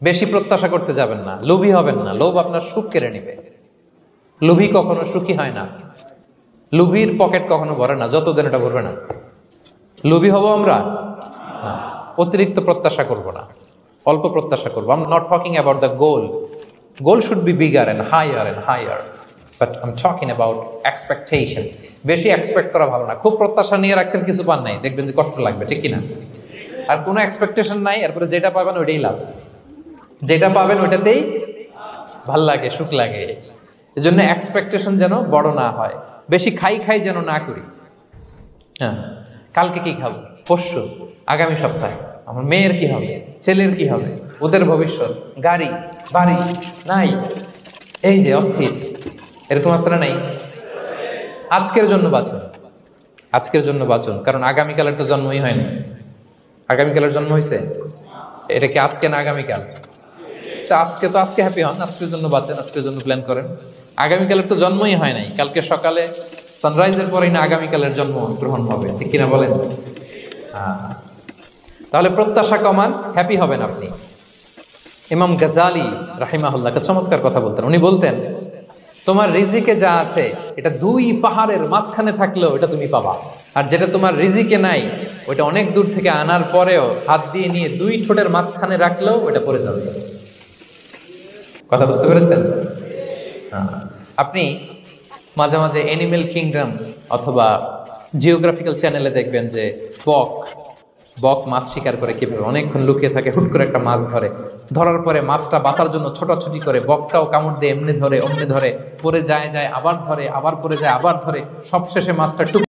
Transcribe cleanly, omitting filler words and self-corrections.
বেশি প্রত্যাশা করতে যাবেন না, লোভী হবেন না। লোভ আপনার সুখ কেড়ে নেবে। লোভী কখনো সুখী হয় না। লোভীর পকেট কখনো ভরে না যতদিন এটা ভরবে না। লোভী হব আমরা না। অতিরিক্ত প্রত্যাশা করব না, অল্প প্রত্যাশা করবো। I am not talking about the goal. Goal should be bigger and higher, but I am talking about expectation. বেশি এক্সপেক্ট করা ভালো না। খুব প্রত্যাশা নিয়ে রাখছেন, কিছু পান নাই, দেখবেন যে কষ্ট লাগবে, ঠিক কিনা? আর কোনো এক্সপেকটেশন নাই, এরপরে যেটা পাবেন ওইটাই লাভ। যেটা পাবেন ওইটাতেই ভাল লাগে, সুখ লাগে। এই জন্য এক্সপেকটেশন যেন বড় না হয়। বেশি খাই যেন না করি। হ্যাঁ, কালকে কি খাবো, পরশু, আগামী সপ্তাহে আমার মেয়ের কি হবে, ছেলের কি হবে, ওদের ভবিষ্যৎ, গাড়ি বাড়ি নাই, এই যে অস্থির। এরকম আসলে নাই। আজকের জন্য বাঁচুন, আজকের জন্য বাঁচুন, কারণ আগামীকালের তো জন্মই হয়নি। আগামীকালের জন্ম হয়েছে, এটা কি আজকে না আগামীকাল? আজকে তো আজকে হ্যাপি হন, আজকের জন্য বাঁচেন, আজকের জন্য প্ল্যান করেন। আগামীকালের তো জন্মই হয় নাই। কালকে সকালে সানরাইজের পরেই না আগামীকালের জন্ম গ্রহণ হবে, ঠিক কিনা বলেন? তাহলে প্রত্যাশা কমান, হ্যাপি হবেন আপনি। ইমাম গাজালি রাহিমাহুল্লাহ একটা চমৎকার কথা বলতেন। উনি বলতেন, তোমার রিজিকে যা আছে এটা 2 পাহাড়ের মাঝখানে থাকলেও এটা তুমি পাবা, আর যেটা তোমার রিজিকে নাই ওইটা অনেক দূর থেকে আনার পরেও হাত দিয়ে নিয়ে 2 ঠোঁটের মাঝখানে রাখলেও ওইটা পড়ে যাবে। কথা বুঝতে পেরেছেন? আপনি মাঝে মাঝে অ্যানিমেল কিংডম অথবা জিওগ্রাফিক্যাল চ্যানেলে দেখবেন যে বক মাছ শিকার করে কিভাবে অনেকক্ষণ লুকিয়ে থাকে, হুট করে একটা মাছ ধরে, ধরার পরে মাছটা বাঁচার জন্য ছোটাছুটি করে, বকটাও কামড় দিয়ে এমনি ধরে অমনি ধরে, পরে যায় আবার ধরে, আবার পরে যায় আবার ধরে, সবশেষে মাছটা টুক